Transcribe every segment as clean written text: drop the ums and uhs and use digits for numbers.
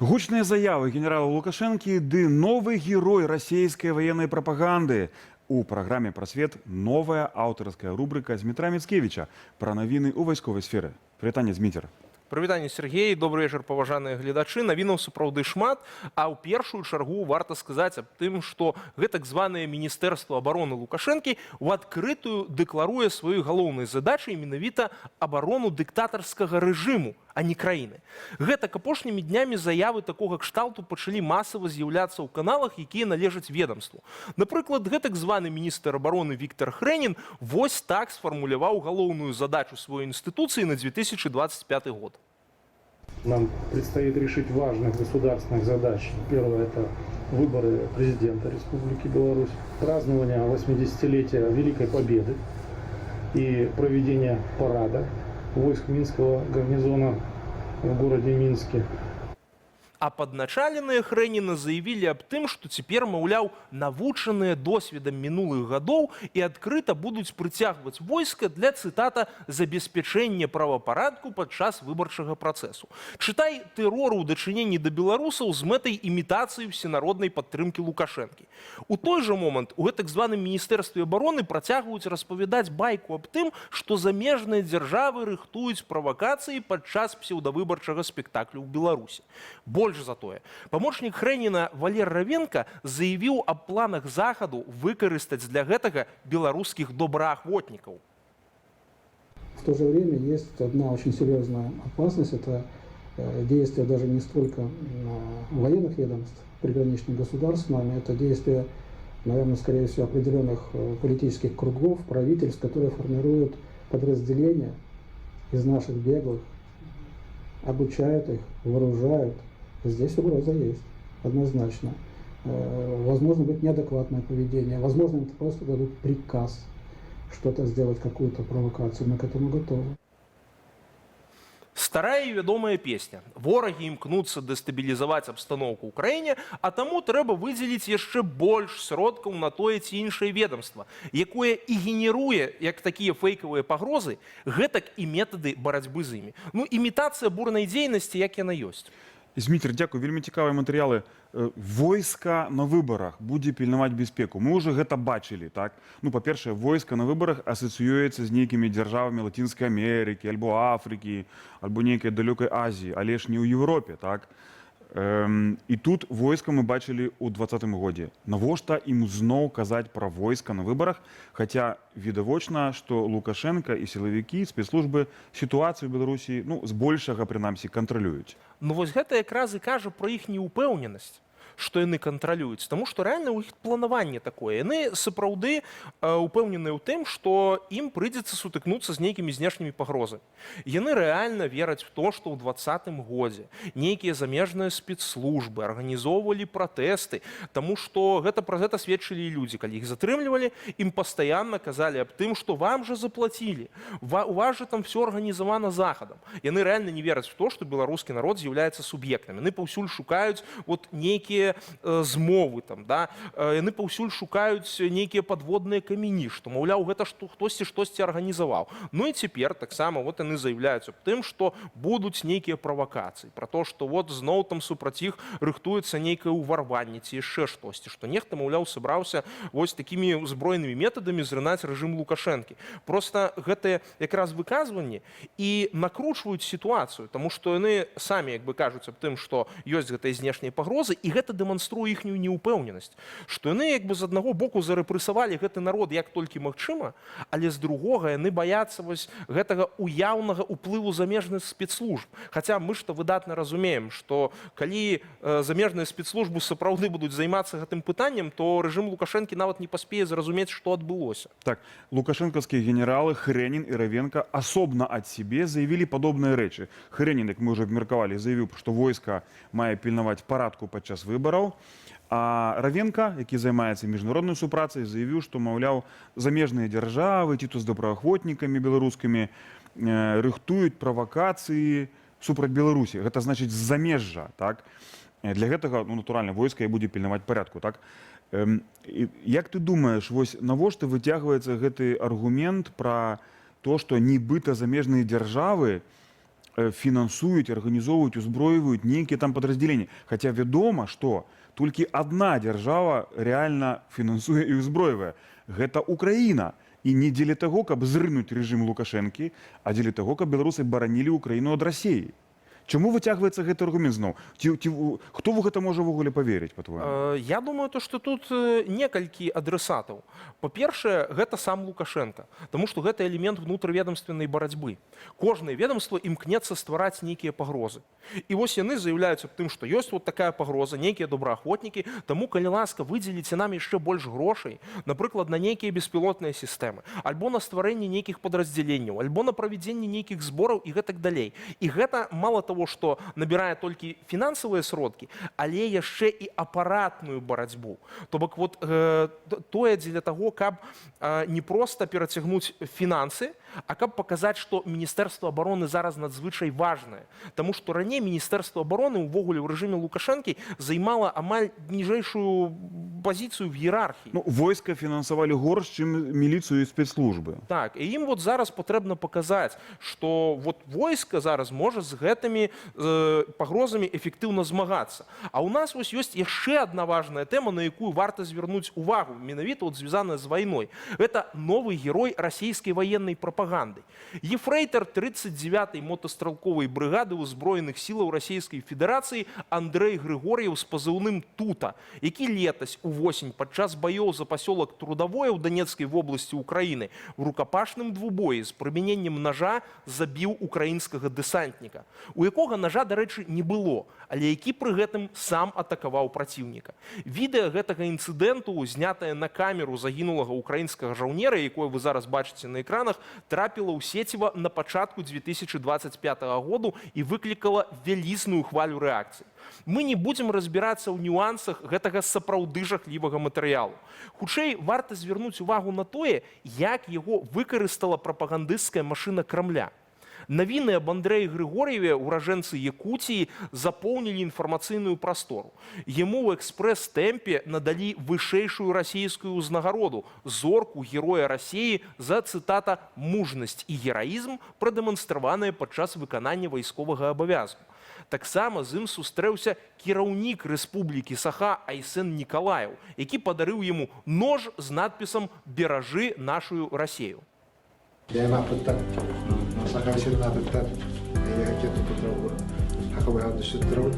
Гучные заявы генерала Лукашенки ды новый герой российской военной пропаганды. У праграме «Просвет» новая аўтарская рубрика Змітра Міцкевіча пра навіны ў вайсковай сферы. Прывітанне, Змітер. Прывітанне, Сергей, добрый вечар, паважаныя гледачы. Навінаў сапраўды шмат, а ў першую чаргу варта сказаць аб тым, што гэтак званае Міністэрства абароны Лукашэнкі ў адкрытую дэкларуе сваёй галоўнай задачай менавіта абарону дыктатарскага рэжыму, а не краіны. Гэтак апошнімі днямі заявы такога кшталту пачалі масава з'яўляцца ў каналах, якія належаць ведамству. Напрыклад, гэтак званы міністр абароны Віктор Хрэнін вось так сфармуляваў галоўную задачу сваёй інстытуцыі на 2025 год. Нам предстоит решить важных государственных задач. Первое – это выборы президента Республики Беларусь, празднование 80-летия Великой Победы и проведение парада войск Минского гарнизона в городе Минске. А падначаленыя Хрэніна заявілі аб тым, што цяпер, маўляў, навучаныя досведам мінулых гадоў і адкрыта будуць прыцягваць войска для, цытата, забеспячэння правапарадку падчас выбарчага працэсу. Чытай, тэрору ў дачыненні да беларусаў з мэтай імітацыі всенароднай падтрымкі Лукашэнкі. У той жа момант у гэтак званым Міністэрстве абароны працягваюць распавядаць байку аб тым, што замежныя дзяржавы рыхтуюць правакацыі падчас псеўдавыбарчага спектаклю ў Беларусі. Больш за тое, памочнік Хрэніна Валер Равенка заявіў аб планах захаду выкарыстаць для гэтага беларускіх добраахвотнікаў. В то же время есть одна очень серьезная опасность, это действие даже не столько военных ведомств, приграничных государств с нами, это действие, наверное, скорее всего, определенных политических кругов, правительств, которые формируют подразделения из наших беглых, обучают их, вооружают. Здесь угроза есть, однозначно. Возможно быть неадекватное поведение, возможно им просто дадут приказ что-то сделать, какую-то провокацию, мы к этому готовы. Старая і вядомая песня. Ворагі імкнуцца дэстабілізаваць абстаноўку ў краіне, а таму трэба выдзеліць яшчэ больш сродкаў на тое ці іншае ведамства, якое і генеруе, як такія фэйкавыя пагрозы, гэтак і метады барацьбы з імі. Ну, імітацыя бурнай дзейнасці, як яна ёсць. Змітер, дзякую, вельмі цікавыя матэрыялы. Войска на выбарах будзе пільнаваць бяспеку. Мы ўжо гэта бачылі, так? Ну, па-першае, войска на выбарах асацыюецца з нейкімі дзяржавамі Лацінскай Амерыкі, альбо Афрыкі, альбо нейкай далёкай Азіі, але ж не ў Еўропе, так? І тут войска мы бачылі ў 2020 годзе. Навошта ім зноў казаць пра войска на выбарах, хаця відавочна, што Лукашенка і сілавікі, спецслужбы сітуацыю ў Беларусі, ну, збольшага, прынамсі, кантралююць. Ну вось гэта якраз і кажа пра іх неўпэўненасць, што яны кантралююць, таму што рэальна ў іх планаванне такое. Яны сапраўды упэўненыя ў тым, што ім прыйдзецца сутыкнуцца з нейкімі знешнімі пагрозамі. Яны рэальна вераць у то, што ў 2020 годзе нейкія замежныя спецслужбы арганізоўвалі пратэсты, таму што пра гэта сведчылі і людзі, калі іх затрымлівалі, ім пастаянна казалі аб тым, што вам жа заплацілі, у вас жа там все арганізавана захадам. Яны рэальна не вераць у то, што беларускі народ з'яўляецца суб'ектам. Яны паўсюль шукаюць нейкія змовы там, да? Яны паўсюль шукаюць нейкія падводныя камені, што, маўляў, гэта хтосьці штосьці арганізаваў. Ну і цяпер таксама яны заяўляюць аб тым, што будуць нейкія правакацыі, пра то, што зноў там супраць іх рыхтуецца нейкае ўварванне ці яшчэ штосьці, што нехта, маўляў, сабраўся вось такімі узброенымі метадамі зрынаць рэжым Лукашэнкі. Проста гэтыя якраз выказванні і накручваюць сітуацыю, таму што яны самі як бы кажуць аб тым, што ёсць гэтыя знешнія пагрозы, і гэта дэманструе іхнюю неўпэўненасць, што яны як бы з аднаго боку зарэпрэсавалі гэты народ як толькі магчыма, але з другога яны баяцца вось гэтага уяўнага ўплыву замежных спецслужб. Хаця мы ж выдатна разумеем, што калі замежныя спецслужбы сапраўды будуць займацца гэтым пытаннем, то рэжым Лукашэнкі нават не паспее зразумець, што адбылося. Так, лукашэнкаўскія генералы Хрэнін і Равенка асобна ад сябе заявілі падобныя рэчы. Хрэнін, як мы ўжо абмеркавалі, заявіў, што войска мае пільнаваць парадку падчас выбараў, а Равенка, які займаецца міжнароднай супрацай, заявіў, што, маўляў, замежныя дзяржавы ці то з добраахвотнікамі беларускімі рыхтуюць правакацыі супраць Беларусі. Гэта значыць з замежжа, так? Для гэтага, ну, натуральна, войска і будзе пільнаваць парадку, так? Як ты думаеш, вось навошта выцягваецца гэты аргумент пра то, што нібыта замежныя дзяржавы фінансуюць, арганізоўваюць, узброіваюць нейкія там падраздзяленні. Хаця вядома, што толькі адна дзяржава рэальна фінансуе і ўзброівае. Гэта Украіна. І не дзеля таго, каб зрынуць рэжым Лукашэнкі, а дзеля таго, каб беларусы баранілі Украіну ад Расіі. Чаму выцягваецца гэты аргумент зноў? Хто ў гэта можа ўвогуле паверыць, па-твоему? Я думаю, што тут некалькі адресатаў. Па-першае, гэта сам Лукашенко, таму што гэта элемент внутрыведамственнай барацьбы. Кожнае ведомство імкнецца ствараць нейкія пагрозы. І вось яны заяўляюць аб тым, што ёсць вот такая пагроза, нейкія добраахвотнікі, таму, калі ласка, выдзеліце нам яшчэ больш грошай, напрыклад, на нейкія беспілотныя сістэмы, альбо на стварэнне нейкіх падраздзяленняў, альбо на правядзенне нейкіх збораў і гэтак далей. І гэта мала того, што набірае толькі фінансавыя сродкі, але яшчэ і апаратную барацьбу. То бок вот тое дзеля таго, каб не проста перацягнуць фінансы, а каб паказаць, што Міністэрства абароны зараз надзвычай важнае. Таму што раней Міністэрства абароны ўвогуле ў рэжыме Лукашэнкі займала амаль ніжэйшую пазіцыю в іерархіі. Ну, войска фінансавалі горш, чым міліцыю і спецслужбы. Так, і ім вот зараз патрэбна паказаць, што вот войска зараз можа з гэтымі пагрозамі эфектыўна змагацца. А ў нас вось ёсць яшчэ адна важная тэма, на якую варта звярнуць увагу, менавіта вот звязаная з вайной. Гэта новы герой расійскай ваеннай прапаганды. Ефрэйтар 39-й мотастралковай брыгады ўзброеных сілаў Расійскай Федэрацыі Андрэй Грыгор'еў з пазыўным «Тута», які летась увосень падчас баёў за пасёлак Трудавое ў Данецкай вобласці Украіны в рукапашным двубоі з прымяненнем нажа забіў украінскага дэсантніка, у якога нажа, дарэчы, не было, але які пры гэтым сам атакаваў праціўніка. Відэа гэтага інцыдэнту, знятае на камеру загінулага украінскага жаўнера, якое вы зараз бачыце на экранах, трапіла ў сеціва на пачатку 2025 году і выклікала вялізную хвалю рэакцыі. Мы не будзем разбірацца ў нюансах гэтага сапраўды жахлівага матэрыялу. Хутчэй, варта звярнуць увагу на тое, як яго выкарыстала прапагандысцкая машына Крамля. Навіны аб Андрэі Грыгор'еве, уражэнцы Якуціі, запоўнілі інфармацыйную прастору. Яму ў экспрэс-тэмпе надалі вышэйшую расійскую ўзнагароду – зорку героя Расіі за, цытата, «мужнасць і гераізм, прадэманстраваныя падчас выканання вайсковага абавязку». Таксама з ім сустрэўся кіраўнік Рэспублікі Саха Айсэн Нікалаеў, які падарыў яму нож з надпісам «Беражы нашую Расію». Sakhayshin natattat ayaga ketib o'tirib haqi bo'yonni tushuntirib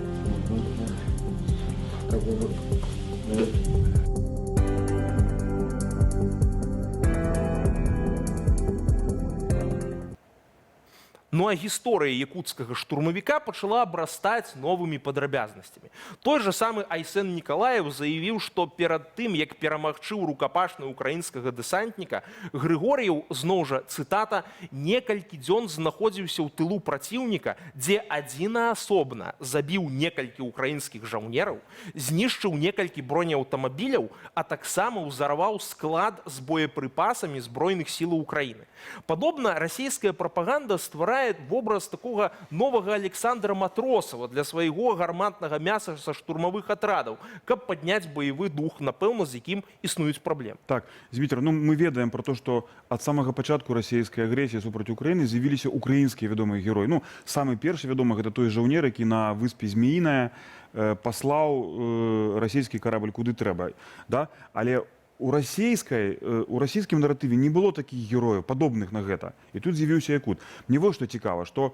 Ну а гісторыя якуцкага штурмавіка пачала абрастаць новымі падрабязнасцямі. Той жа самы Айсэн Нікалаеў заявіў, што перад тым, як перамагчы ў рукапашны украінскага дэсантніка, Грыгор'еў, зноў жа, цытата, некалькі дзён знаходзіўся ў тылу праціўніка, дзе адзінаасобна забіў некалькі украінскіх жаўнераў, знішчыў некалькі бронеаўтамабіляў, а таксама ўзарваў склад з боепрыпасамі збройных сілаў Украіны. Падобна, расійская прапаганда стварае вобраз такога новага Александра Матросава для свайго гарматнага мяса са штурмавых атрадаў, каб падняць баявы дух, напэўна, з якім існуюць праблемы. Так, Зміцер, ну мы ведаем про то, што ад самага пачатку расійскай агрэсіі супраць Украіны з'явіліся украінскія вядомыя героі. Ну, самы першы вядомы гэта той жаўнер, які на выспе Змеіная паслаў расійскі карабль куды трэба. Да? Але у расійскім наратыве не было такіх герояў, падобных на гэта. І тут з'явіўся Якут. Мне вось што цікава, што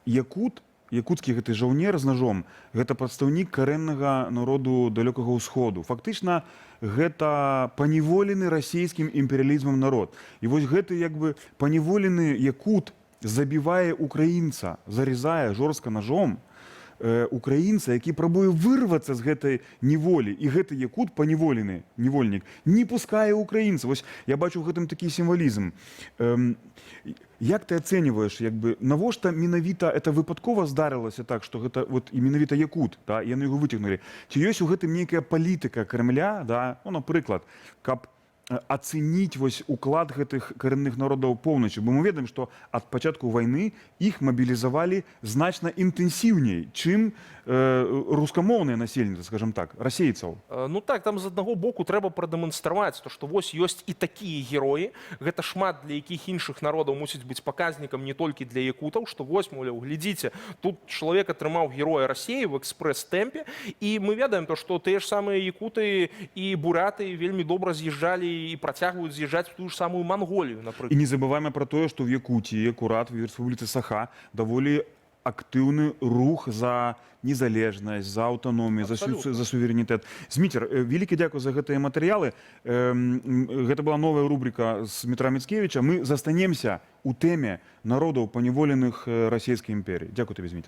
якуцкі гэты жаўнер з ножом, гэта прадстаўнік карэннага народу далёкага ўсходу. Фактычна, гэта паневолены расійскім імперыялізмам народ. І вось гэты, як бы, паневолены Якут забівае украінца, зарезае жорстка ножом, украінца, які прабуе вырвацца з гэтай неволі, і гэты Якут, паневолены невольнік, не пускае украінца. Вось я бачу ў гэтым такі сімвалізм. Як ты ацэньваеш, як бы, навошта менавіта это выпадкова здарылася так, што гэта вот і менавіта Якут, да, яны яго выцягнулі? Ці ёсць у гэтым нейкая палітыка Кремля, да, ну, напрыклад, каб ацэніць вось уклад гэтых карэнных народаў поўначы, бо мы ведаем, што ад пачатку вайны іх мабілізавалі значна інтэнсіўней, чым рускамоўнае насельніцтва, скажем так, расейцаў. Ну так, там з аднаго боку трэба прадэманстраваць, то што вось ёсць і такія героі, гэта шмат для якіх іншых народаў мусіць быць паказнікам не толькі для якутаў, што вось, мовляў, глядзіце, тут чалавек атрымаў героя Расіі в экспрэс-тэмпе, і мы ведаем то, што тыя ж самыя якуты і буряты вельмі добра з'язджалі і працягваюць з'язджаць в тую ж самую Манголію, напрыклад. І не забываем пра тое, што ў Якутіі, акурат в Рэспубліцы Саха, даволі актыўны рух за незалежнасць, за аўтаномію, за суверэнітэт. Зміцер, вялікі дзякуй за гэтыя матэрыялы. Гэта была новая рубрика з Дмітра Міцкевіча. Мы застанемся у тэме народаў, паневоленых расійскай імперіяй. Дзякуй табе, Зміцер.